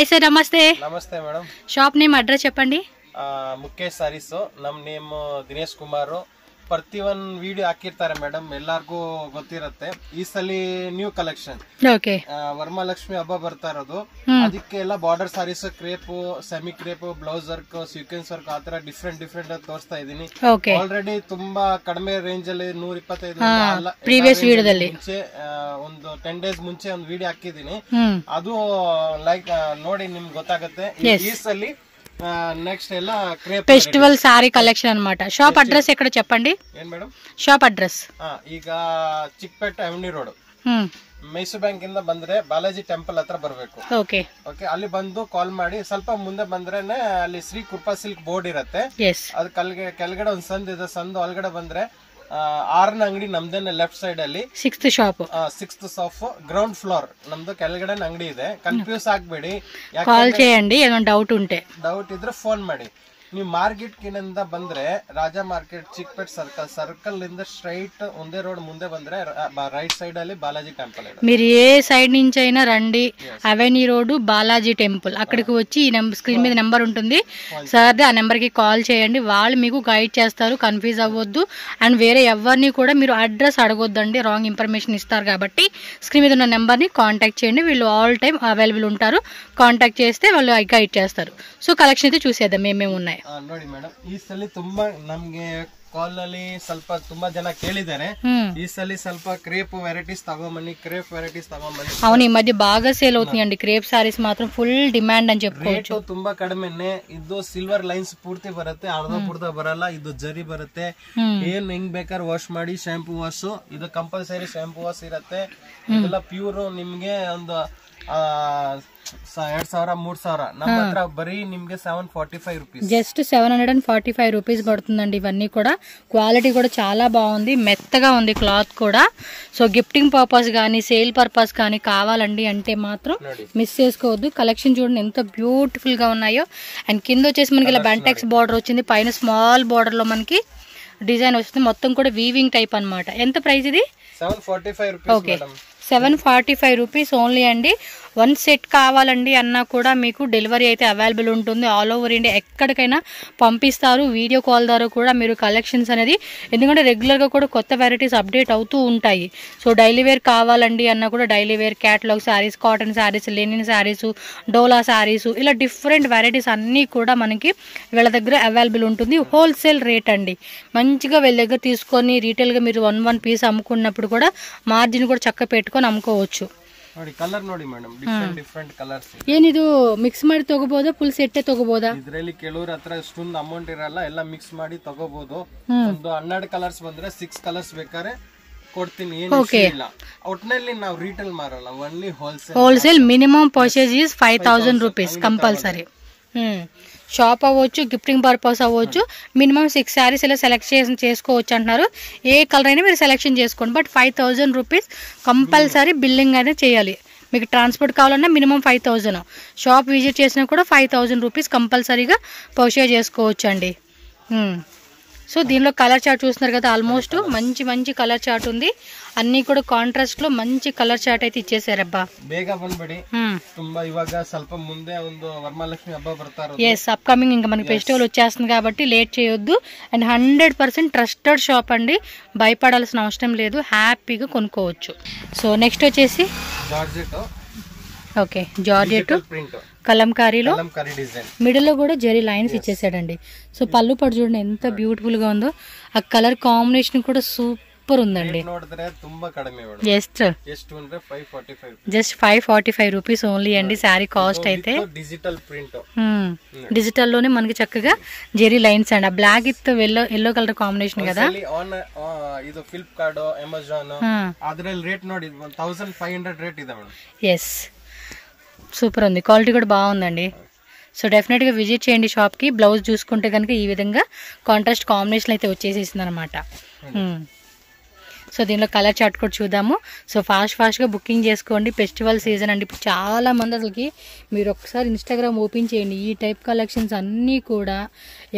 हाय sir नमस्ते नमस्ते madam shop name address चेप्पंడి मुकेश सारीस नम नेम दिनेश कुमार ಪ್ರತಿಯೊಂದು ವಿಡಿಯೋ ಹಾಕಿರ್ತಾರೆ ಮೇಡಮ್ ಎಲ್ಲರಿಗೂ ಗೊತ್ತಿರುತ್ತೆ ಈ ಸಲ ನ್ಯೂ ಕಲೆಕ್ಷನ್ ಓಕೆ ವರಮಹಾಲಕ್ಷ್ಮಿ ಹಬ್ಬ ಬರ್ತಾ ಇರೋದು ಅದಕ್ಕೆ ಎಲ್ಲ border sarees crepe semi crepe blouse work sequence work ಆತರ ಡಿಫ್ರೆಂಟ್ ತೋರಿಸ್ತಾ ಇದೀನಿ ಆಲ್ರೆಡಿ ತುಂಬಾ ಕಡಿಮೆ ರೇಂಜ್ ಅಲ್ಲಿ 125 ಪ್ರೀವಿಯಸ್ ವಿಡಿಯೋದಲ್ಲಿ ಮುಂಚೆ ಒಂದು 10 ಡೇಸ್ ಮುಂಚೆ ಒಂದು ವಿಡಿಯೋ ಹಾಕಿದೀನಿ ಅದು ಲೈಕ್ ನೋಡಿ ನಿಮ್ಗೆ ಗೊತ್ತಾಗುತ್ತೆ ಈ ಸಲ నెక్స్ట్ ఎలా క్రేప్ ఫెస్టివల్ సారీ కలెక్షన్ అన్నమాట షాప్ అడ్రస్ ఎక్కడ చెప్పండి ఏం మేడం షాప్ అడ్రస్ ಈಗ ಚಿಕ್ಕಪೇಟೆ ಅವನಿ ರೋಡ್ ಮೈಸೂರು ಬ್ಯಾಂಕ್ ಇಂದ ಬಂದ್ರೆ ಬಾಲಾಜಿ ಟೆಂಪಲ್ ಹತ್ರ ಬರಬೇಕು ಓಕೆ ಓಕೆ ಅಲ್ಲಿ ಬಂದು ಕಾಲ್ ಮಾಡಿ ಸ್ವಲ್ಪ ಮುಂದೆ ಬಂದ್ರೇನೆ ಅಲ್ಲಿ ಶ್ರೀ ಕೃಪಾ ಸಿಲ್ಕ್ ಬೋರ್ಡ್ ಇರುತ್ತೆ ಅದು ಕೆಳಗಡೆ ಒಂದು ಸಂದ್ ಇದೆ ಸಂದ್ ಒಳಗಡೆ ಬಂದ್ರೆ ಆರನೇ ಅಂಗಡಿ ನಮ್ದೇನೆ ಲೆಫ್ಟ್ ಸೈಡ್ ಅಲ್ಲಿ ಸಿಕ್ಸ್ತ್ ಶಾಪ್ ಗ್ರೌಂಡ್ ಫ್ಲೋರ್ ನಮ್ದು ಕೆಳಗಡೆ ಅಂಗಡಿ ಇದೆ ಕನ್ಫ್ಯೂಸ್ ಆಗ್ಬೇಡಿ ಕಾಲ್ చేయండి ఏమైనా డౌట్ ಇದ್ರೆ ಫೋನ್ ಮಾಡಿ ನೀವು ಮಾರ್ಕೆಟ್ ಕಿನಿಂದ ಬಂದ್ರೆ ರಾಜಾ ಮಾರ್ಕೆಟ್ ಚಿಕ್ಕಪೇಟ್ ಸರ್ಕಲ್ ಇಂದ ಸ್ಟ್ರೈಟ್ ಒಂದೇ ರೋಡ್ ಮುಂದೆ ಬಂದ್ರೆ రైట్ సైడ్ ಅಲ್ಲಿ బాలాజీ టెంపుల్ మీరు ఏ సైడ్ నుంచి అయినా రండి అవెన్యూ రోడ్ బాలాజీ టెంపుల్ అక్కడికి వచ్చి ఈ స్క్రీన్ మీద నెంబర్ ఉంటుంది సార్ ఆ నెంబర్ కి కాల్ చేయండి వాళ్ళు మీకు గైడ్ చేస్తారు కన్ఫ్యూజ్ అవ్వొద్దు అండ్ వేరే ఎవరిని కూడా మీరు అడ్రస్ అడగొద్దండి రాంగ్ ఇన్ఫర్మేషన్ ఇస్తారు కాబట్టి స్క్రీన్ మీద ఉన్న నెంబర్ ని కాంటాక్ట్ చేయండి వీళ్ళు ఆల్ టైం అవైలబుల్ ఉంటారు కాంటాక్ట్ చేస్తే వాళ్ళు గైడ్ చేస్తారు సో కలెక్షన్ అయితే చూసేద్దాం ఏమేమి ఉన్నాయి ನೋಡಿ ಮೇಡಮ್ ಈ ಸಲ ತುಂಬಾ ನಮ್ಗೆ ಕಾಲ್ ನಲ್ಲಿ ಸ್ವಲ್ಪ ತುಂಬಾ ಜನ ಕೇಳಿದ್ದಾರೆ ಈ ಸಲ ಸ್ವಲ್ಪ ಕ್ರೇಪ್ ವೆರೈಟೀಸ್ ತಗೊಂಬನ್ನಿ అవును ఈ మధ్య బాగా సేల్ అవుతున్నాయండి క్రేప్ సారీస్ మాత్రం ఫుల్ డిమాండ్ అని చెప్పుకోవచ్చు ರೇಟ್ ತುಂಬಾ ಕಡಿಮೆನೆ ಇದು ಸಿಲ್ವರ್ ಲೈನ್ಸ್ ಪೂರ್ತಿ ಬರುತ್ತೆ ಅರ್ಧ ಬರಲ್ಲ ಇದು ಜರಿ ಬರುತ್ತೆ ಏನ್ ಹೆಂಗ್ ಬೇಕಾದ್ರೆ ವಾಶ್ ಮಾಡಿ ಶಾಂಪೂ ವಾಶ್ ಇದು ಕಂಪಲ್ಸರಿ ಶಾಂಪೂ ವಾಶ್ ಇರುತ್ತೆ ಇದೆಲ್ಲ ಪ್ಯೂರ್ ನಿಮ್ಗೆ ಒಂದು 2000-3000 ನಮ್ಮ ಹತ್ರ ಬರೀ ನಿಮ್ಗೆ 745 రూపీస్ జస్ట్ 745 రూపీస్ పడుతుందండి ఇవన్నీ కూడా క్వాలిటీ కూడా చాలా బాగుంది మెత్తగా ఉంది క్లాత్ కూడా సో గిఫ్టింగ్ పర్పస్ గానీ సేల్ పర్పస్ గానీ కావాలండి అంటే మాత్రం మిస్ చేసుకోవద్దు కలెక్షన్ చూడండి ఎంత బ్యూటిఫుల్ గా ఉన్నాయో అండ్ కింద వచ్చేసి మనకి ఇలా బెంటెక్స్ బార్డర్ వచ్చింది పైన స్మాల్ బార్డర్ లో మనకి డిజైన్ వస్తుంది మొత్తం కూడా వీవింగ్ టైప్ అన్నమాట ఎంత ప్రైస్ ఇది 745 రూపీస్ ఓకే 745 రూపీస్ ఓన్లీ అండి వన్ సెట్ కావాలండి అన్నా కూడా మీకు డెలివరీ అయితే అవైలబుల్ ఉంటుంది ఆల్ ఓవర్ ఇండియా ఎక్కడికైనా పంపిస్తారు వీడియో కాల్ ద్వారా కూడా మీరు కలెక్షన్స్ అనేది ఎందుకంటే రెగ్యులర్గా కూడా కొత్త వెరైటీస్ అప్డేట్ అవుతూ ఉంటాయి సో డైలీ వేర్ కావాలండి అన్నా కూడా daily wear catalogue sarees cotton sarees linen sarees డోలా శారీస్ ఇలా డిఫరెంట్ వెరైటీస్ అన్నీ కూడా మనకి వీళ్ళ దగ్గర అవైలబుల్ ఉంటుంది హోల్సేల్ రేట్ అండి మంచిగా వీళ్ళ దగ్గర తీసుకొని రీటైల్గా మీరు వన్ పీస్ అమ్ముకున్నప్పుడు కూడా మార్జిన్ కూడా చక్కగా పెట్టుకొని అమ్ముకోవచ్చు ನೋಡಿ ಕಲರ್ ನೋಡಿ ಮೇಡಮ್ ಡಿಫರೆಂಟ್ ಕಲರ್ಸ್ ಏನಿದು ಮಿಕ್ಸ್ ಮಾಡಿ ತಗೋಬಹುದಾ ಫುಲ್ ಸೆಟ್ ತಗೋಬಹುದಾ ಇದರಲ್ಲಿ ಕೆಲವರು ಹತ್ರ ಅಷ್ಟೊಂದು ಅಮೌಂಟ್ ಇರಲ್ಲ ಎಲ್ಲ ಮಿಕ್ಸ್ ಮಾಡಿ ತಗೋಬಹುದು ಒಂದು 12 ಕಲರ್ಸ್ ಬಂದ್ರೆ 6 ಕಲರ್ಸ್ ಬೇಕಾದ್ರೆ ಕೊಡ್ತೀನಿ ಏನು ಇಲ್ಲ ಒಟ್ನಲ್ಲಿ ನಾವು ರಿಟೇಲ್ ಮಾರಲ್ಲ only wholesale minimum purchase is 5000 rupees compulsory shop అవ్వచ్చు గిఫ్టింగ్ పర్పస్ అవ్వచ్చు మినిమం 6 శారీస్ ఇలా సెలెక్ట్ చేసుకోవచ్చు అంటున్నారు ఏ కలర్ అయినా మీరు సెలెక్షన్ చేసుకోండి బట్ 5000 రూపీస్ కంపల్సరీ బిల్లింగ్ అనేది చేయాలి మీకు ట్రాన్స్పోర్ట్ కావాలన్నా మినిమం 5000 షాప్ విజిట్ చేసినా కూడా 5000 రూపీస్ కంపల్సరీగా పర్చేజ్ చేసుకోవచ్చు అండి సో దీనిలో కలర్ చార్ట్ చూస్తున్నారు కదా ఆల్మోస్ట్ మంచి కలర్ చార్ట్ ఉంది అన్ని కూడా కాంట్రాస్ట్ లో మంచి కలర్ చార్ట్ అయితే ఇచ్చేసారబ్బా ಬೇಗ ಬಂದ್ಬಿಡಿ ತುಂಬಾ ಇವಾಗ ಸ್ವಲ್ಪ ಮುಂದೆ ಒಂದು ವರಮಹಾಲಕ್ಷ್ಮಿ ಹಬ್ಬ ಬರ್ತಾ ಇರೋದು yes అప్కమింగ్ ఇంకా మనకి ఫెస్టివల్ వచ్చేస్తుంది కాబట్టి లేట్ చేయొద్దు అండ్ 100% ట్రస్టెడ్ షాప్ అండి భయపడాల్సిన అవసరం లేదు హ్యాపీగా కొనుక్కోవచ్చు సో నెక్స్ట్ వచ్చేసి జార్జెట్ ఓకే జార్జెట్ కలంకారీలో మిడిల్ లో కూడా జరీ లైన్స్ ఇచ్చేసాడండి సో పళ్ళు పట్టు చూడండి ఎంత బ్యూటిఫుల్ గా ఉందో ఆ కలర్ కాంబినేషన్ కూడా సూపర్ ఉందండి జస్ట్ 545 రూపీస్ ఓన్లీ అండి శారీ కాస్ట్ అయితే డిజిటల్ లోనే మనకి చక్కగా జెరీ లైన్స్ అండి ఆ black with yellow colour combination కదా ಇದು ಫ್ಲಿಪ್ಕಾರ್ಟ್ ಅಮೆಜಾನ್ ಅದರಲ್ಲಿ ರೇಟ್ ನೋಡಿ 1500 ರೇಟ್ ಇದೆ ಮೇಡಂ yes సూపర్ ఉంది క్వాలిటీ కూడా బాగుందండి సో డెఫినెట్గా విజిట్ చేయండి షాప్కి బ్లౌజ్ చూసుకుంటే కనుక ఈ విధంగా కాంట్రాస్ట్ కాంబినేషన్ అయితే వచ్చేసేసింది అనమాట సో దీనిలో కలర్ చార్ట్ కూడా చూద్దాము. సో ఫాస్ట్గా బుకింగ్ చేసుకోండి. ఫెస్టివల్ సీజన్ అండి. ఇప్పుడు చాలా మంది అసలుకి మీరు ఒకసారి ఇన్స్టాగ్రామ్ ఓపెన్ చేయండి. ఈ టైప్ కలెక్షన్స్ అన్నీ కూడా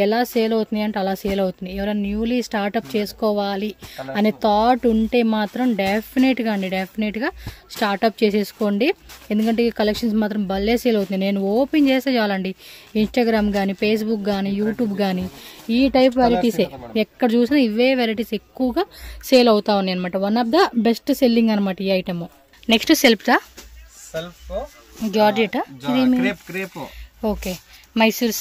ఎలా సేల్ అవుతున్నాయి అంటే అలా సేల్ అవుతున్నాయి. ఎవరైనా న్యూలీ స్టార్ట్అప్ చేసుకోవాలి అనే థాట్ ఉంటే మాత్రం డెఫినెట్గా స్టార్ట్అప్ చేసేసుకోండి. ఎందుకంటే ఈ కలెక్షన్స్ మాత్రం భలే సేల్ అవుతున్నాయి. నేను ఓపెన్ చేస్తే చాలండి, ఇన్స్టాగ్రామ్ కానీ, ఫేస్బుక్ కానీ, యూట్యూబ్ కానీ ఈ టైప్ వెరైటీసే ఎక్కడ చూసినా ఇవే వెరైటీస్ ఎక్కువగా సేల్ అవుతా ఉన్నాయి అనమాట. One of the best selling అనమాట ఈ item. Next self georgette okay Mysore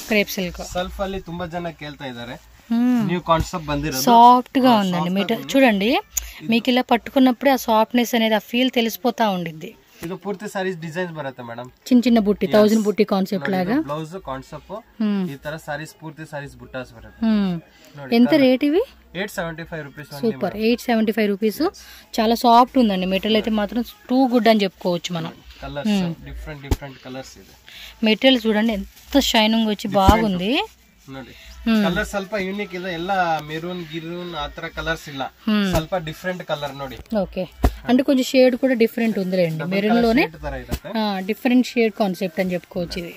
crepe silk self ಅಲ್ಲಿ ತುಂಬಾ ಜನ ಕೇಳ್ತಾ ಇದ್ದಾರೆ. న్యూ కాన్సెప్ట్ బందిరోదు సాఫ్ట్ గా ఉందండి. మీరు చూడండి, మీకు ఇలా పట్టుకున్నప్పుడే ఆ సాఫ్ట్నెస్ అనేది ఆ ఫీల్ తెలిసిపోతా ఉండిద్ది. ಇದು ಪೂರ್ತಿ ಸಾರೀಸ್ ಡಿಸೈನ್ಸ್ ಬರುತ್ತೆ ಮೇಡಮ್. ಚಿನ್ನ ಬುಟ್ಟಿ 1000 ಬುಟ್ಟಿ ಕಾನ್ಸೆಪ್ಟ್ లాగా ಬ್ಲೌಸ್ ಕಾನ್ಸೆಪ್ಟ್ ಈ ತರ ಸಾರೀಸ್ ಪೂರ್ತಿ ಸಾರೀಸ್ ಬುಟ್ಟಾಸ್ ಬರುತ್ತೆ. ఎంత రేట్ ఇవి? 875 రూపీస్. Super, 875 rupees. చాలా సాఫ్ట్ ఉందండి. మెటీరియల్ అయితే మాత్రం టూ గుడ్ అని చెప్పుకోవచ్చు మనం. కలర్స్ డిఫరెంట్ కలర్స్ ಇದೆ. మెటీరియల్ చూడండి ఎంత షైనింగ్ వచ్చి బాగుంది. ನೋಡಿ ಕಲರ್ ಸ್ವಲ್ಪ ಯೂನಿಕ್ ಇದೆ. ಎಲ್ಲ ಮೆರೂನ್ ಗಿರೂನ್ ಆತರ ಕಲರ್ಸ್ ಇಲ್ಲ, ಸ್ವಲ್ಪ ಡಿಫರೆಂಟ್ ಕಲರ್ ನೋಡಿ. ఓకే, అంటే కొంచెం షేడ్ కూడా డిఫరెంట్ ఉందిలేండి. మెరూన్ లోనే డిఫరెంట్ షేడ్ కాన్సెప్ట్ అని చెప్పుకోవచ్చు ఇది.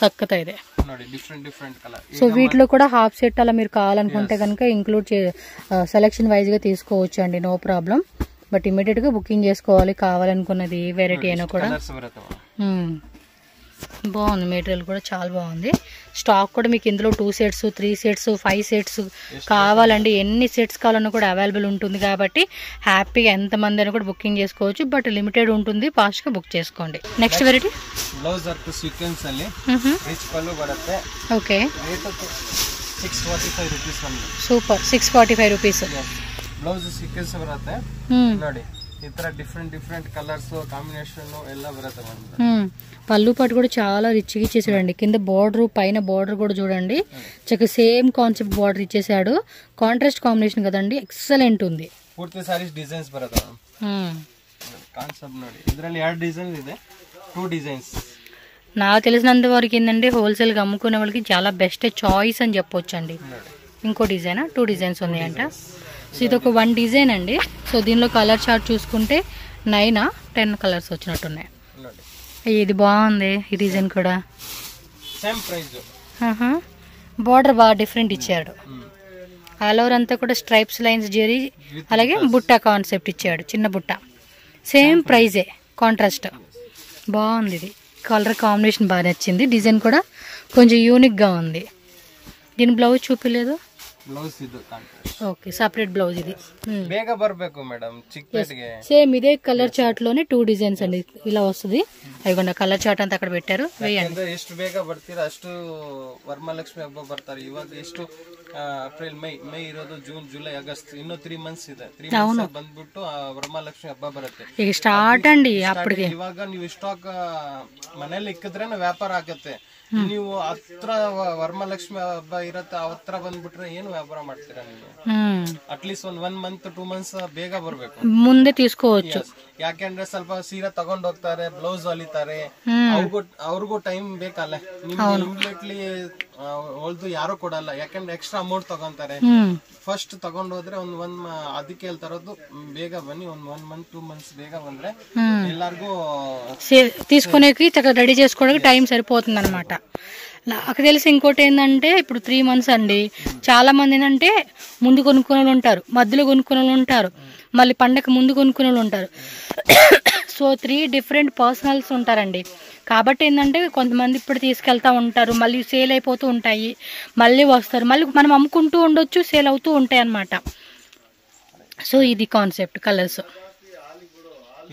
సక్కత ಇದೆ ನೋಡಿ, డిఫరెంట్ కలర్. సో వీటిలో కూడా హాఫ్ సెట్ అలా మీరు కావాలనుకుంటే కనుక ఇంక్లూడ్ సెలెక్షన్ వైజ్ గా తీసుకోవచ్చు అండి, నో ప్రాబ్లం. బట్ ఇమీడియట్ గా బుకింగ్ చేసుకోవాలి కావాలనుకున్నది ఏ వెరైటీ అయినా కూడా. బాగుంది, మెటీరియల్ కూడా చాలా బాగుంది. స్టాక్ కూడా మీకు ఇందులో 2 సెట్స్ 3 సెట్స్ 5 సెట్స్ కావాలండి. ఎన్ని సెట్స్ కావాలన్నా కూడా అవైలబుల్ ఉంటుంది కాబట్టి హ్యాపీగా ఎంతమంది అయినా కూడా బుకింగ్ చేసుకోవచ్చు. బట్ లిమిటెడ్ ఉంటుంది, ఫాస్ట్ గా బుక్ చేసుకోండి. Next variety blouse work sequence ಅಲ್ಲಿ రిచ్ పళ్ళు బರುತ್ತೆ. ఓకే, రేట్ 645 రూపీస్ ఉంది. Super, 645 rupees. ಬ್ಲೌಸ್ ಸೀಕ್ವೆನ್ಸ್ ಬರುತ್ತೆ ನೋಡಿ. ಈ ತರ ಡಿಫರೆಂಟ್ కలర్స్ కాంబినేషన్ ಎಲ್ಲ ಬರುತ್ತೆ మనకి. పళ్ళు పాటు కూడా చాలా రిచ్ గా ఇచ్చేసాడండి. కింద బార్డర్, పైన బార్డర్ కూడా చూడండి చక్కగా సేమ్ కాన్సెప్ట్ బార్డర్ ఇచ్చేసాడు. కాంట్రాస్ట్ కాంబినేషన్ కదండి, ఎక్సలెంట్ ఉంది. పూర్తి సారీస్ డిజైన్స్ ಬರುತ್ತೆ కాన్సెప్ట్ ನೋಡಿ. ಇದರಲ್ಲಿ 2 డిజైన్స్ ಇದೆ, 2 డిజైన్స్. నాకు తెలిసినంత వరకు ఏంటంటే హోల్సేల్ గా అమ్ముకునే వాళ్ళకి చాలా బెస్ట్ చాయిస్ అని చెప్పొచ్చు అండి. ఇంకో డిజైన్ 2 డిజైన్స్ ఉన్నాయంట. సో ఇది ఒక 1 డిజైన్ అండి. సో దీనిలో కలర్ చార్ట్ చూసుకుంటే 9-10 కలర్స్ వచ్చినట్టున్నాయి. ఇది బాగుంది, ఈ డిజైన్ కూడా సేమ్ ప్రైస్. బార్డర్ బాగా డిఫరెంట్ ఇచ్చాడు. ఆల్ ఓవర్ అంతా కూడా స్ట్రైప్స్, లైన్స్, జెరీ, అలాగే బుట్ట కాన్సెప్ట్ ఇచ్చాడు, చిన్న బుట్ట. సేమ్ ప్రైజే, కాంట్రాస్ట్ బాగుంది. ఇది కలర్ కాంబినేషన్ బాగా నచ్చింది. డిజైన్ కూడా కొంచెం యూనిక్గా ఉంది. దీని బ్లౌజ్ చూపిలేదు. బ్లౌజ్ ఇది కాంట్రాస్ట్. Okay, separate blouse. ఇది ಬೇಗ ಬರಬೇಕು ಮೇಡಂ ಚಿಕ್ಕಪೇಟೆಗೆ. సేమ్ ఇదే కలర్ చార్ట్ లోనే 2 డిజైన్స్ అండి. ఇలా వస్తుంది. అదిగోండి కలర్ చార్ట్ అంతా అక్కడ పెట్టారు. వేయండి. ಎಷ್ಟು ಬೇಗ ಬರ್ತೀರಾ ಅಷ್ಟು ವರಮಹಾಲಕ್ಷ್ಮಿ ಹಬ್ಬ ಬರ್ತಾರೆ. ಇವಾಗ ಎಷ್ಟು ಏಪ್ರಿಲ್ ಮೈ ಇರೋದು, ಜೂನ್ ಜುಲೈ ಆಗಸ್ಟ್, ಇನ್ನೂ 3 ಮಂತ್ಸ್ ಇದೆ. 3 ಮಂತ್ಸ್ ಬಂದ್ಬಿಟ್ಟು ವರಮಹಾಲಕ್ಷ್ಮಿ ಹಬ್ಬ ಬರುತ್ತೆ. ಈಗ ಸ್ಟಾರ್ಟ್ ಅಂడి ಅಪ್ಪಡಿಗೆ. ಇವಾಗ ನೀವು ಸ್ಟಾಕ್ ಮನೇಲಿ ಇಕ್ಕಿದ್ರೇನೆ ವ್ಯಾಪಾರ ಆಗುತ್ತೆ. ನೀವು ಹತ್ರ ವರಮಹಾಲಕ್ಷ್ಮಿ ಹಬ್ಬ ಇರತ್ತೆ, ಹತ್ರ ಬಂದ್ಬಿಟ್ರೆ ಏನು ವ್ಯಾಪಾರ ಮಾಡ್ತೀರಾ ನೀವು? ಅಟ್ಲೀಸ್ಟ್ 1 ಮಂತ್ 2 ಮಂತ್ಸ್ ಬೇಗ ಬರ್ಬೇಕು, ಮುಂದೆ తీసుకోవచ్చు. ಯಾಕೆಂದ್ರೆ ಸ್ವಲ್ಪ ಸೀರೆ ತಗೊಂಡ್ ಹೋಗ್ತಾರೆ, ಬ್ಲೌಸ್ ಹೊಲಿತಾರೆ, ಅವ್ರಿಗೂ ಟೈಮ್ ಬೇಕಲ್ಲ. ನಿಮ್ಗೆ ಇಮಿಡಿಯೇಟ್ಲಿ ಹೊಲ್ದು ಯಾರು ಕೊಡಲ್ಲ, ಯಾಕಂದ್ರೆ ಎಕ್ಸ್ಟ್ರಾ ಅಮೌಂಟ್ ತಗೊಂತಾರೆ. ಫಸ್ಟ್ ತಗೊಂಡ್ ಹೋದ್ರೆ ಅದಕ್ಕೆ ಹೇಳ್ತಾ ಇರೋದು ಬೇಗ ಬನ್ನಿ. 1 ಮಂತ್ 2 ಮಂತ್ಸ್ ಬೇಗ ಬಂದ್ರೆ ಎಲ್ಲಾರ್ಗೂ తీసుకునేకి రెడీ చేసుకోవడానికి టైం సరిపోతుంది అనమాట. నాకు తెలిసి ఇంకోటి ఏంటంటే ఇప్పుడు 3 మంత్స్ అండి. చాలా మంది ఏంటంటే ముందు కొనుక్కునే వాళ్ళు ఉంటారు, మధ్యలో కొనుక్కునే వాళ్ళు ఉంటారు, మళ్ళీ పండగ ముందు కొనుక్కునే వాళ్ళు ఉంటారు. సో 3 డిఫరెంట్ పర్సనల్స్ ఉంటారండి. కాబట్టి ఏంటంటే కొంతమంది ఇప్పుడు తీసుకెళ్తా ఉంటారు, మళ్ళీ సేల్ అయిపోతూ ఉంటాయి, మళ్ళీ వస్తారు, మళ్ళీ మనం అమ్ముకుంటూ ఉండొచ్చు, సేల్ అవుతూ ఉంటాయి అన్నమాట. సో ఇది కాన్సెప్ట్. కలర్స్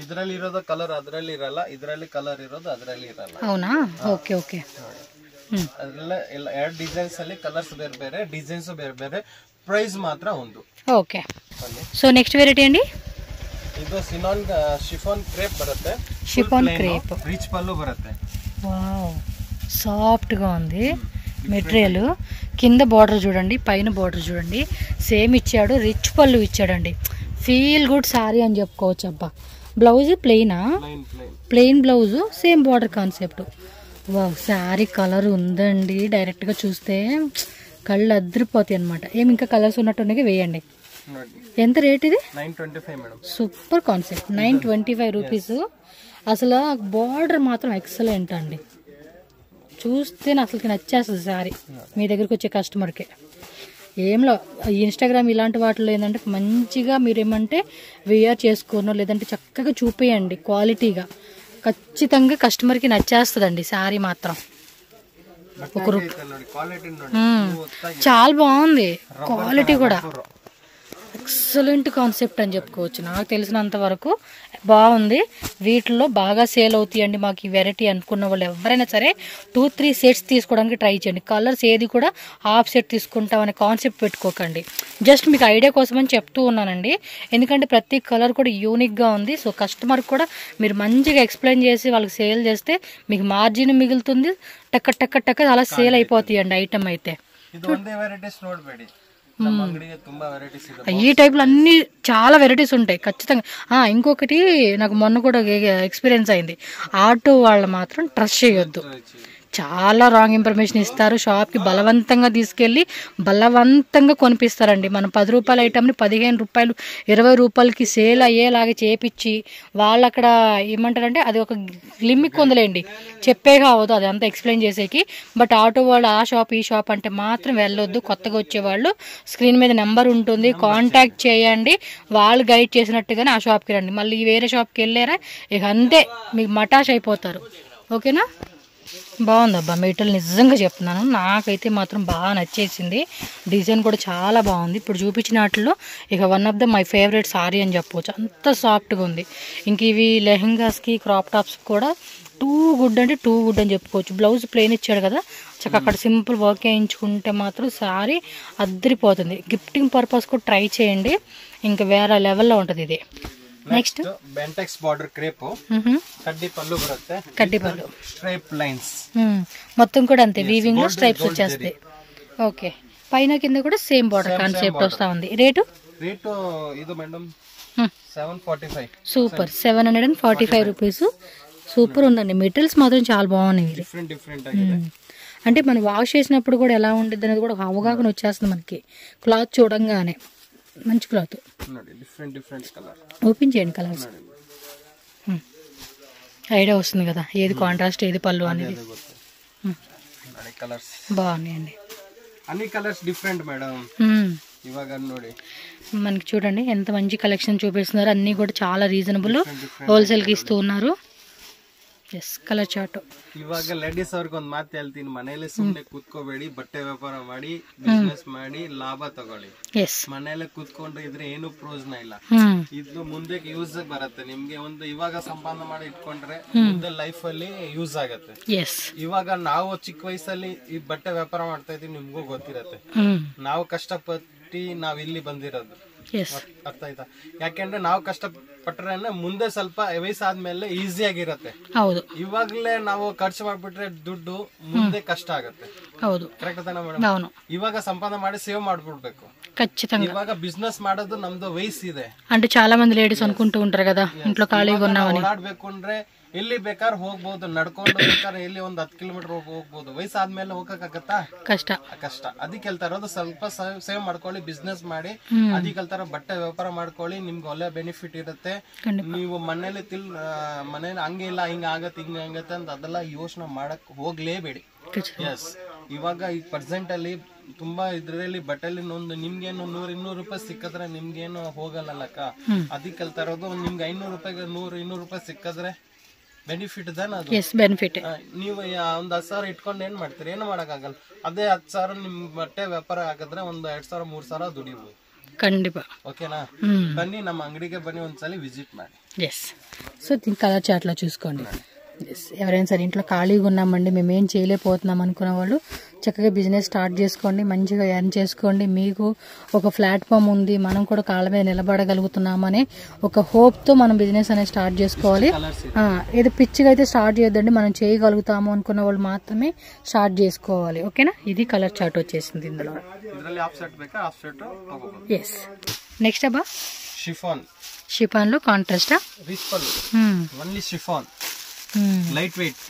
ಇದರಲ್ಲಿ ಇರೋದು ಕಲರ್ ಅದರಲ್ಲಿ ಇರಲ್ಲ, ಇದರಲ್ಲಿ ಕಲರ್ ಇರೋದು ಅದರಲ್ಲಿ ಇರಲ್ಲ. అవునా? Okay okay. ಅದೆಲ್ಲ 2 ಡಿಸೈನ್ಸ್ ಅಲ್ಲಿ ಕಲರ್ಸ್ ಬೇರೆ ಬೇರೆ, ಡಿಸೈನ್ಸ್ ಬೇರೆ ಬೇರೆ, ಪ್ರೈಸ್ ಮಾತ್ರ ಒಂದು. ఓకే. సో నెక్స్ట్ వెరైటీ అండి, ಇದು ಶಿಫಾನ್ ಕ್ರೇಪ್ ಬರುತ್ತೆ. షిఫాన్ క్రేప్, రిచ్ పళ్ళు బರುತ್ತೆ. వావ్, సాఫ్ట్ గా ఉంది మెటీరియల్. కింద బార్డర్ చూడండి, పైన బార్డర్ చూడండి, సేమ్ ఇచ్చాడు. రిచ్ పళ్ళు ఇచ్చాడండి. ఫీల్ గుడ్ సారీ అని చెప్పుకోవచ్చు. అబ్బా, బ్లౌజ్ ప్లెయినా? Plain blouse, same border concept. Wow, saree colour ఉందండి. డైరెక్ట్గా చూస్తే కళ్ళు అద్దరిపోతాయి అనమాట. ఏమి ఇంకా కలర్స్ ఉన్నట్టున్నాయి, వేయండి. ఎంత రేట్ ఇది? 925 మేడం. Super concept, 925 rupees. అసలు బార్డర్ మాత్రం ఎక్సలెంట్ అండి, చూస్తే అసలుకి నచ్చేస్తుంది సారీ మీ దగ్గరికి వచ్చే కస్టమర్కి. ఏంలో ఇన్స్టాగ్రామ్ ఇలాంటి వాటిలో ఏంటంటే మంచిగా మీరేమంటే వేర్ చేసుకోనో లేదంటే చక్కగా చూపేయండి క్వాలిటీగా, ఖచ్చితంగా కస్టమర్కి నచ్చేస్తుందండి శారీ మాత్రం. చాలా బాగుంది క్వాలిటీ కూడా, ఎక్సలెంట్ కాన్సెప్ట్ అని చెప్పుకోవచ్చు. నాకు తెలిసినంత వరకు బాగుంది. వీటిలో బాగా సేల్ అవుతాయండి మాకు ఈ వెరైటీ అనుకున్న వాళ్ళు ఎవరైనా సరే 2-3 సెట్స్ తీసుకోవడానికి ట్రై చేయండి. కలర్స్ ఏది కూడా హాఫ్ సెట్ తీసుకుంటామనే కాన్సెప్ట్ పెట్టుకోకండి. జస్ట్ మీకు ఐడియా కోసం అని చెప్తూ ఉన్నానండి, ఎందుకంటే ప్రతి కలర్ కూడా యూనిక్గా ఉంది. సో కస్టమర్ కూడా మీరు మంచిగా ఎక్స్ప్లెయిన్ చేసి వాళ్ళకి సేల్ చేస్తే మీకు మార్జిన్ మిగులుతుంది. టక్క టక్క టక్క అలా సేల్ అయిపోతాయండి ఐటమ్ అయితే. ఈ టైప్లో అన్ని చాలా వెరైటీస్ ఉంటాయి ఖచ్చితంగా. ఇంకొకటి నాకు మొన్న కూడా ఎక్స్పీరియన్స్ అయింది, ఆటో వాళ్ళు మాత్రం ట్రస్ట్ చేయొద్దు. చాలా రాంగ్ ఇన్ఫర్మేషన్ ఇస్తారు. షాప్కి బలవంతంగా తీసుకెళ్ళి బలవంతంగా కొనిపిస్తారండి. మనం 10 రూపాయల ఐటమ్ని 15 రూపాయలు 20 రూపాయలకి సేల్ అయ్యేలాగా చేపించి వాళ్ళు అక్కడ ఏమంటారంటే అది ఒక లిమిట్ ఉందిలేండి, చెప్పే కావద్దు అది అంతా ఎక్స్ప్లెయిన్ చేసేకి. బట్ ఆటో వాళ్ళు ఆ షాప్ ఈ షాప్ అంటే మాత్రం వెళ్ళొద్దు. కొత్తగా వచ్చేవాళ్ళు స్క్రీన్ మీద నెంబర్ ఉంటుంది, కాంటాక్ట్ చేయండి. వాళ్ళు గైడ్ చేసినట్టుగానే ఆ షాప్కి రండి. మళ్ళీ వేరే షాప్కి వెళ్ళారా ఇక అంతే మీకు మటాష్ అయిపోతారు. ఓకేనా? బాగుందబ్బా మెటీరియల్, నిజంగా చెప్తున్నాను నాకైతే మాత్రం బాగా నచ్చేసింది. డిజైన్ కూడా చాలా బాగుంది. ఇప్పుడు చూపించిన వాటిలో ఇక one of the my favourite sorry అని చెప్పవచ్చు, అంత సాఫ్ట్గా ఉంది. ఇంక ఇవి లెహెంగాస్కి క్రాప్ టాప్స్ కూడా టూ గుడ్ అంటే టూ గుడ్ అని చెప్పుకోవచ్చు. బ్లౌజ్ ప్లెయిన్ ఇచ్చాడు కదా, చక్కగా అక్కడ సింపుల్ వర్క్ వేయించుకుంటే మాత్రం సారీ అద్దరిపోతుంది. గిఫ్టింగ్ పర్పస్ కూడా ట్రై చేయండి, ఇంకా వేరే లెవెల్లో ఉంటుంది ఇది. నెక్స్ట్ బెంటెక్స్ బార్డర్ క్రేప్, కడ్డీ పళ్ళు బರುತ್ತೆ, కడ్డీ పళ్ళు స్ట్రైప్ లైన్స్ మొత్తం కూడా అంతే, వీవింగ్ లో స్ట్రైప్స్ వచ్చేస్తాయి. ఓకే, పైన కింద కూడా సేమ్ బార్డర్ కాన్సెప్ట్ వస్తా ఉంది. రేటు ఇది మేడం 745. Super, 745 rupees. సూపర్ ఉందండి, మెటీరియల్స్ మాత్రం చాలా బాగున్నాయి. డిఫరెంట్ అంటే మనం వాష్ చేసినప్పుడు కూడా ఎలా ఉంటుంది అనేది కూడా అవగాహన వచ్చేస్తుంది మనకి. క్లాత్ చూడంగానే మంచి క్లాత్. డిఫరెంట్ కలర్ ఓపెన్ చేయండి, కలర్స్ ఐడియా వస్తుంది కదా ఏది కాంట్రాస్ట్ ఏది పళ్ళు అనేది. బాగున్నాయండి అన్ని కలర్స్ డిఫరెంట్ మేడం. ఇవాగ ನೋಡಿ మనకి చూడండి ఎంత మంచి కలెక్షన్ చూపిస్తున్నారు. అన్నీ కూడా చాలా రీజనబుల్, హోల్సేల్కి ఇస్తూ ఉన్నారు. Yes colour chart. ಇವಾಗ ಲೇಡೀಸ್ ಅವ್ರಿಗೆ ಒಂದು ಮಾತು ಹೇಳ್ತೀನಿ, ಮನೆಯಲ್ಲೇ ಸುಮ್ಮನೆ ಕೂತ್ಕೋಬೇಡಿ, ಬಟ್ಟೆ ವ್ಯಾಪಾರ ಮಾಡಿ ಬಿಸ್ನೆಸ್ ಮಾಡಿ ಲಾಭ ತಗೊಳ್ಳಿ. ಮನೆಯಲ್ಲೇ ಕೂತ್ಕೊಂಡು ಇದ್ರೆ ಏನು ಪ್ರಯೋಜನ ಇಲ್ಲ. ಇದು ಮುಂದೆ ಯೂಸ್ ಬರುತ್ತೆ ನಿಮ್ಗೆ. ಒಂದು ಇವಾಗ ಸಂಪಾದನೆ ಮಾಡಿ ಇಟ್ಕೊಂಡ್ರೆ ಮುಂದೆ ಲೈಫ್ ಅಲ್ಲಿ ಯೂಸ್ ಆಗತ್ತೆ. ಇವಾಗ ನಾವು ಚಿಕ್ಕ ವಯಸ್ಸಲ್ಲಿ ಈ ಬಟ್ಟೆ ವ್ಯಾಪಾರ ಮಾಡ್ತಾ ಇದೀವಿ, ನಿಮ್ಗೂ ಗೊತ್ತಿರತ್ತೆ. ನಾವು ಕಷ್ಟಪಟ್ಟು ನಾವ್ ಇಲ್ಲಿ ಬಂದಿರೋದು, ಅರ್ಥ ಆಯ್ತಾ? ಯಾಕೆಂದ್ರೆ ನಾವು ಕಷ್ಟಪಟ್ರೆ ಮುಂದೆ ಸ್ವಲ್ಪ ವಯಸ್ಸಾದ್ಮೇಲೆ ಈಸಿ ಆಗಿರತ್ತೆ. ಹೌದು, ಇವಾಗ್ಲೇ ನಾವು ಖರ್ಚು ಮಾಡ್ಬಿಟ್ರೆ ದುಡ್ಡು ಮುಂದೆ ಕಷ್ಟ ಆಗತ್ತೆ. ಹೌದು, ಕರೆಕ್ಟ್ ತಾನೆ ಮೇಡಮ್? ಇವಾಗ ಸಂಪಾದನೆ ಮಾಡಿ ಸೇವ್ ಮಾಡ್ಬಿಡ್ಬೇಕು. ఖచ్చితంగా. ఇవాగ బిజినెస్ ಮಾಡೋದು ನಮ್ದು ವಯಸ್ಸಿದೆ అంటే చాలా మంది లేడీస్ అనుకుంటూ ఉంటారు కదా ఇంట్లో ఖాళీగా ఉన్నామని. ಓಡಾಡ್ಬೇಕು ಅಂದ್ರೆ ಎಲ್ಲಿ ಬೇಕಾದ್ರೆ ಹೋಗ್ಬೋದು, ನಡ್ಕೊಂಡು ಬೇಕಾದ್ರೆ ಎಲ್ಲಿ ಒಂದು 10 ಕಿಲೋಮೀಟರ್ ಹೋಗ್ಬೋದು. ವಯಸ್ಸಾದ್ಮೇಲೆ ಹೋಗಕ್ಕಾಗತ್ತಾ? ಕಷ್ಟ. ಅದಕ್ಕೆ ಹೇಳ್ತಾ ಇರೋದು ಸ್ವಲ್ಪ ಸೇವ್ ಮಾಡ್ಕೊಳ್ಳಿ, ಬಿಸ್ನೆಸ್ ಮಾಡಿ. ಅದಕ್ಕೆ ಹೇಳ್ತಾರ ಬಟ್ಟೆ ವ್ಯಾಪಾರ ಮಾಡ್ಕೊಳ್ಳಿ, ನಿಮ್ಗೆ ಒಳ್ಳೆ ಬೆನಿಫಿಟ್ ಇರುತ್ತೆ. ನೀವು ಮನೇಲಿ ಮನೇಲಿ ಹಂಗೆ ಇಲ್ಲ ಹಿಂಗ ಆಗತ್ತೆ ಹಿಂಗ ಆಗತ್ತೆ ಅಂತ ಅದೆಲ್ಲ ಯೋಚನೆ ಮಾಡಕ್ ಹೋಗ್ಲೇಬೇಡಿ. ಎಸ್, ಇವಾಗ ಈ ಪ್ರೆಸೆಂಟ್ ಅಲ್ಲಿ ತುಂಬಾ ಇದ್ರಲ್ಲಿ ಬಟ್ಟೆಲಿ ಒಂದು ನಿಮ್ಗೇನು 100-200 ರೂಪಾಯಿ ಸಿಕ್ಕಿದ್ರೆ ನಿಮ್ಗೇನು ಹೋಗಲ್ಲಕ್ಕ. ಅದಕ್ಕೆ ಹೇಳ್ತಾ ಇರೋದು ನಿಮ್ಗೆ 500 ರೂಪಾಯಿಗೆ 100-200 ರೂಪಾಯಿ ಸಿಕ್ಕಿದ್ರೆ ಬೆನಿಫಿಟ್ ತಾನೆ ಅದು. ಬೆನಿಫಿಟ್. ನೀವು ಒಂದ್ 10,000 ಇಟ್ಕೊಂಡು ಏನ್ ಮಾಡ್ತೀರಿ? ಏನು ಮಾಡಕ್ಕಾಗಲ್ಲ. ಅದೇ 10,000 ನಿಮ್ ಬಟ್ಟೆ ವ್ಯಾಪಾರ ಆಗಿದ್ರೆ ಒಂದು 2,000-3,000 ದುಡಿಬಹುದು. ಖಂಡಿತ. ఓకేనా? బన్నీ ನಮ್ಮ అంగడికి బన్నీ ಒಂದ್ಸಲಿ విజిట్ ಮಾಡಿ. ఎస్. సో దీని కలర్ చార్ట్లో చూసుకోండి. ఎవరైనా సరే ఇంట్లో ఖాళీగా ఉన్నామండి, మేమేం చేయలేకపోతున్నాం అనుకున్న వాళ్ళు చక్కగా బిజినెస్ స్టార్ట్ చేసుకోండి, మంచిగా ఎర్న్ చేసుకోండి. మీకు ఒక ప్లాట్ఫామ్ ఉంది, మనం కూడా కాళ్ళ మీద నిలబడగలుగుతున్నామనే ఒక హోప్తో మనం బిజినెస్ అనేది స్టార్ట్ చేసుకోవాలి. ఏదో పిచ్చిగా అయితే స్టార్ట్ చేయొద్దండి, మనం చేయగలుగుతాము అనుకున్న వాళ్ళు మాత్రమే స్టార్ట్ చేసుకోవాలి. ఓకేనా? ఇది కలర్ చార్ట్ వచ్చేసింది ఇందులో. ఎస్. నెక్స్ట్ అబ్బా షిఫాన్. షిఫాన్ లో contrast only chiffon, light weight.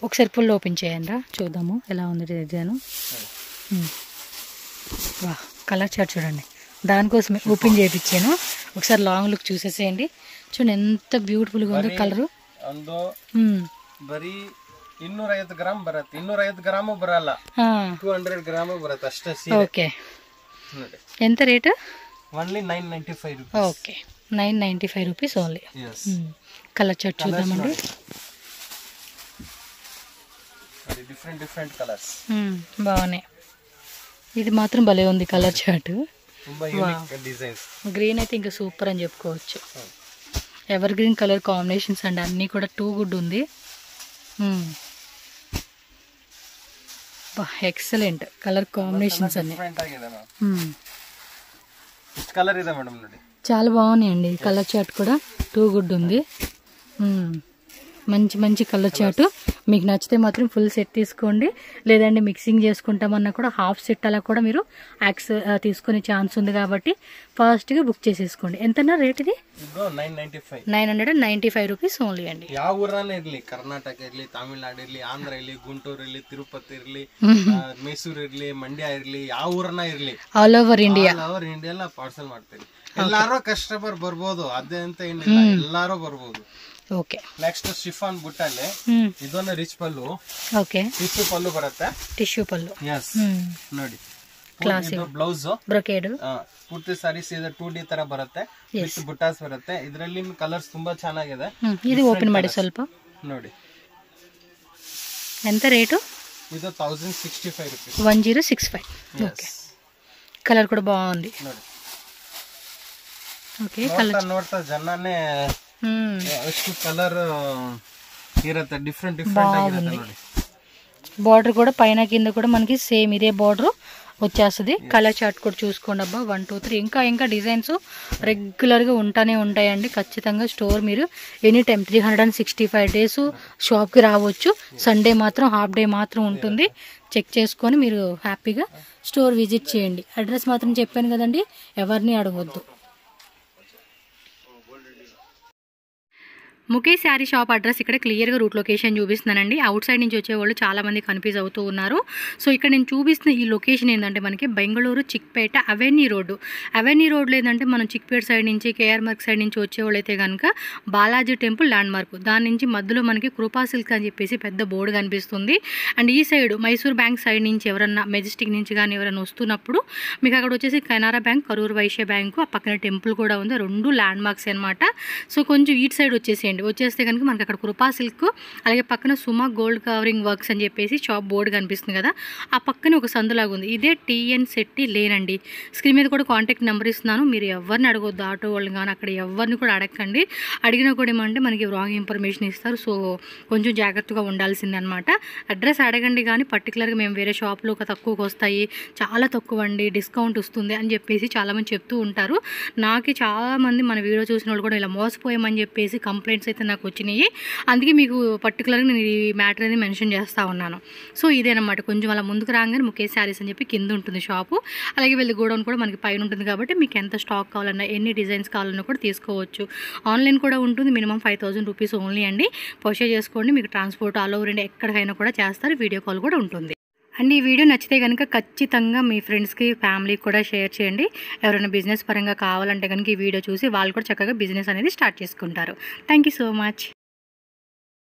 ఒకసారి ఫుల్ ఓపెన్ చేయండి చూద్దాము ఎలా ఉంది డిజైన్. వా కలర్ చార్ట్ చూడండి, దానికోసమే ఓపెన్ చేయించాను. ఒకసారి లాంగ్ లుక్ చూసేసేయండి. చూడండి ఎంత బ్యూటిఫుల్గా ఉందో కలరు. ಒಂದು ಬರೀ 250 ಗ್ರಾಮ್ ಬರುತ್ತೆ. 250 ಗ್ರಾಮ್ ಬರಲ್ಲ, 200 ಗ್ರಾಮ್ ಬರುತ್ತೆ ಅಷ್ಟೇ ಸೀರೆ. ఓకే, ఎంత rate? Only 995 rupees. Okay, 995 rupees only. Colour chart చూద్దామండి. డిఫరెంట్ డిఫరెంట్ కలర్స్ బాగున్నాయి. ఇది మాత్రం భలే ఉంది కలర్ చార్ట్. గ్రీన్ అయితే ఇంకా సూపర్ అని చెప్పుకోవచ్చు. ఎవర్ గ్రీన్ కలర్ కాంబినేషన్స్ అండి, అన్నీ కూడా టూ గుడ్ ఉంది. ఎక్సలెంట్ కలర్ కాంబినేషన్స్ అన్ని కలర్ ಇದೆ ಮೇಡಂ ನೋಡಿ. చాలా బాగున్నాయండి. కలర్ చార్ట్ కూడా టూ గుడ్ ఉంది. మంచి మంచి కలర్ చార్ట్. మీకు నచ్చితే మాత్రం ఫుల్ సెట్ తీసుకోండి, లేదంటే మిక్సింగ్ చేసుకుంటామన్నా కూడా హాఫ్ సెట్ అలా కూడా మీరు తీసుకునే ఛాన్స్ ఉంది కాబట్టి ఫాస్ట్గా బుక్ చేసేసుకోండి. ఎంతన్నా రేట్ ఇది? 995 రూపీస్ ఓన్లీ అండి. ಯಾವ ಊರನ್ನ ಇರ್ಲಿ, ಕರ್ನಾಟಕ ಇರ್ಲಿ, ತಮಿಳ್ನಾಡು ಇರ್ಲಿ, ಆಂಧ್ರ ಇರ್ಲಿ, ಗುಂಟೂರು ಇರ್ಲಿ, ತಿರುಪತಿ ಇರ್ಲಿ, ಮೈಸೂರು ಇರ್ಲಿ, ಮಂಡ್ಯ ಇರ್ಲಿ, ಯಾವ ಊರನ್ನ ಇರ್ಲಿ, ಆಲ್ ಓವರ್ ಇಂಡಿಯಾ ಎಲ್ಲ ಪಾರ್ಸಲ್ ಮಾಡ್ತೀವಿ. ಎಲ್ಲಾರು ಕಸ್ಟಮರ್ ಬರ್ಬೋದು, ಅದೇ ಅಂತ ಏನಿಲ್ಲ, ಎಲ್ಲಾರು ಬರ್ಬೋದು. ఓకే, నెక్స్ట్ షిఫాన్ బుట్టಲ್ಲಿ ಇದೊಂದು ರಿಚ್ ಪಲ್ಲು. ఓకే, ಟಿಶ್ಯೂ ಪಲ್ಲು ಬರುತ್ತೆ. ಟಿಶ್ಯೂ ಪಲ್ಲು ಎಸ್ ನೋಡಿ, ಬ್ಲೌಸ್ ಬ್ರೊಕೇಡ್ ಪೂರ್ತಿ ಸಾರಿ ಸೀದಾ 2D ತರ ಬರುತ್ತೆ, ವಿತ್ ಬುಟ್ಟಾಸ್ ಬರುತ್ತೆ. ಇದರಲ್ಲಿ ಕಲರ್ಸ್ ತುಂಬಾ ಚೆನ್ನಾಗಿದೆ. ಇದು ಓಪನ್ ಮಾಡಿ ಸ್ವಲ್ಪ ನೋಡಿ. ఎంత రేటు? ಇದು 1065 రూపీస్. 1065. ఓకే, కలర్ కూడా బాగుంది. ನೋಡಿ, ఓకే, కలర్ ನೋಡ್ತಾ ಜನನೇ ಎಷ್ಟು కలర్ ఇరతే డిఫరెంట్ డిఫరెంట్ ಆಗಿರುತ್ತೆ ನೋಡಿ. బార్డర్ కూడా పైన కింద కూడా మనకి సేమ్ ఇదే బార్డర్ వచ్చేస్తుంది. కలర్ చార్ట్ కూడా చూసుకోండి అబ్బా. 1 2 3 ఇంకా డిజైన్స్ రెగ్యులర్గా ఉంటానే ఉంటాయండి. ఖచ్చితంగా స్టోర్ మీరు ఎనీ టైం 365 డేస్ షాప్కి రావచ్చు. సండే మాత్రం హాఫ్ డే మాత్రం ఉంటుంది. చెక్ చేసుకొని మీరు హ్యాపీగా స్టోర్ విజిట్ చేయండి. అడ్రస్ మాత్రం చెప్పాను కదండి, ఎవరిని అడగొద్దు. ముఖేష్ శారీ షాప్ అడ్రస్ ఇక్కడ క్లియర్గా రూట్ లొకేషన్ చూపిస్తున్నానండి. అవుట్ సైడ్ నుంచి వచ్చేవాళ్ళు చాలామంది కన్ఫ్యూజ్ అవుతూ ఉన్నారు. సో ఇక్కడ నేను చూపిస్తున్న ఈ లొకేషన్ ఏంటంటే మనకి బెంగళూరు చిక్పేట అవెన్యూ రోడ్లో ఏంటంటే మనం చిక్పేట సైడ్ నుంచి కేఆర్ మార్క్ సైడ్ నుంచి వచ్చేవాళ్ళు అయితే కనుక బాలాజీ టెంపుల్ ల్యాండ్ మార్క్, దాని నుంచి మధ్యలో మనకి కృపా సిల్క్ అని చెప్పేసి పెద్ద బోర్డు కనిపిస్తుంది. అండ్ ఈ సైడ్ మైసూర్ బ్యాంక్ సైడ్ నుంచి ఎవరన్నా మెజెస్టిక్ నుంచి కానీ ఎవరైనా వస్తున్నప్పుడు మీకు అక్కడ వచ్చేసి కెనరా బ్యాంక్, కరూర్ వైశ్య బ్యాంకు, ఆ పక్కన టెంపుల్ కూడా ఉంది. 2 ల్యాండ్ మార్క్స్ అనమాట. సో కొంచెం ఈట్ సైడ్ వచ్చేస్తే కనుక మనకి అక్కడ కృపా సిల్క్, అలాగే పక్కన సుమా గోల్డ్ కవరింగ్ వర్క్స్ అని చెప్పేసి షాప్ బోర్డు కనిపిస్తుంది కదా, ఆ పక్కనే ఒక సందులాగా ఉంది. ఇదే టీఎన్ శెట్టి లేనండి. స్క్రీన్ మీద కూడా కాంటాక్ట్ నెంబర్ ఇస్తున్నాను. మీరు ఎవరిని అడగొద్దు, ఆటో వాళ్ళు కానీ అక్కడ ఎవరిని కూడా అడగండి. అడిగినా కూడా ఏమంటే మనకి రాంగ్ ఇన్ఫర్మేషన్ ఇస్తారు. సో కొంచెం జాగ్రత్తగా ఉండాల్సిందే అనమాట. అడ్రస్ అడగండి కానీ పర్టికులర్గా మేము వేరే షాప్లో తక్కువకి వస్తాయి, చాలా తక్కువ అండి, డిస్కౌంట్ వస్తుంది అని చెప్పేసి చాలామంది చెప్తూ ఉంటారు. నాకు చాలామంది మన వీడియో చూసిన వాళ్ళు కూడా ఇలా మోసపోయామని చెప్పేసి కంప్లైంట్స్ అయితే నాకు వచ్చినాయి. అందుకే మీకు పర్టికులర్గా నేను ఈ మ్యాటర్ అనేది మెన్షన్ చేస్తూ ఉన్నాను. సో ఇదేనమాట, కొంచెం అలా ముందుకు రాగానే ముఖేష్ శారీస్ అని చెప్పి కింద ఉంటుంది షాపు. అలాగే వెళ్ళి గోడౌన్ కూడా మనకి పైన ఉంటుంది కాబట్టి మీకు ఎంత స్టాక్ కావాలన్నా, ఎన్ని డిజైన్స్ కావాలన్నా కూడా తీసుకోవచ్చు. ఆన్లైన్ కూడా ఉంటుంది. మినిమం 5000 రూపీస్ ఓన్లీ అండి. పర్చేజ్ చేసుకోండి. మీకు ట్రాన్స్పోర్ట్ ఆల్ ఓవర్ ఇండియా ఎక్కడికైనా కూడా చేస్తారు. వీడియో కాల్ కూడా ఉంటుంది. అండ్ ఈ వీడియో నచ్చితే కనుక ఖచ్చితంగా మీ ఫ్రెండ్స్కి, ఫ్యామిలీకి కూడా షేర్ చేయండి. ఎవరైనా బిజినెస్ పరంగా కావాలంటే కనుక ఈ వీడియో చూసి వాళ్ళు కూడా చక్కగా బిజినెస్ అనేది స్టార్ట్ చేసుకుంటారు. Thank you so much.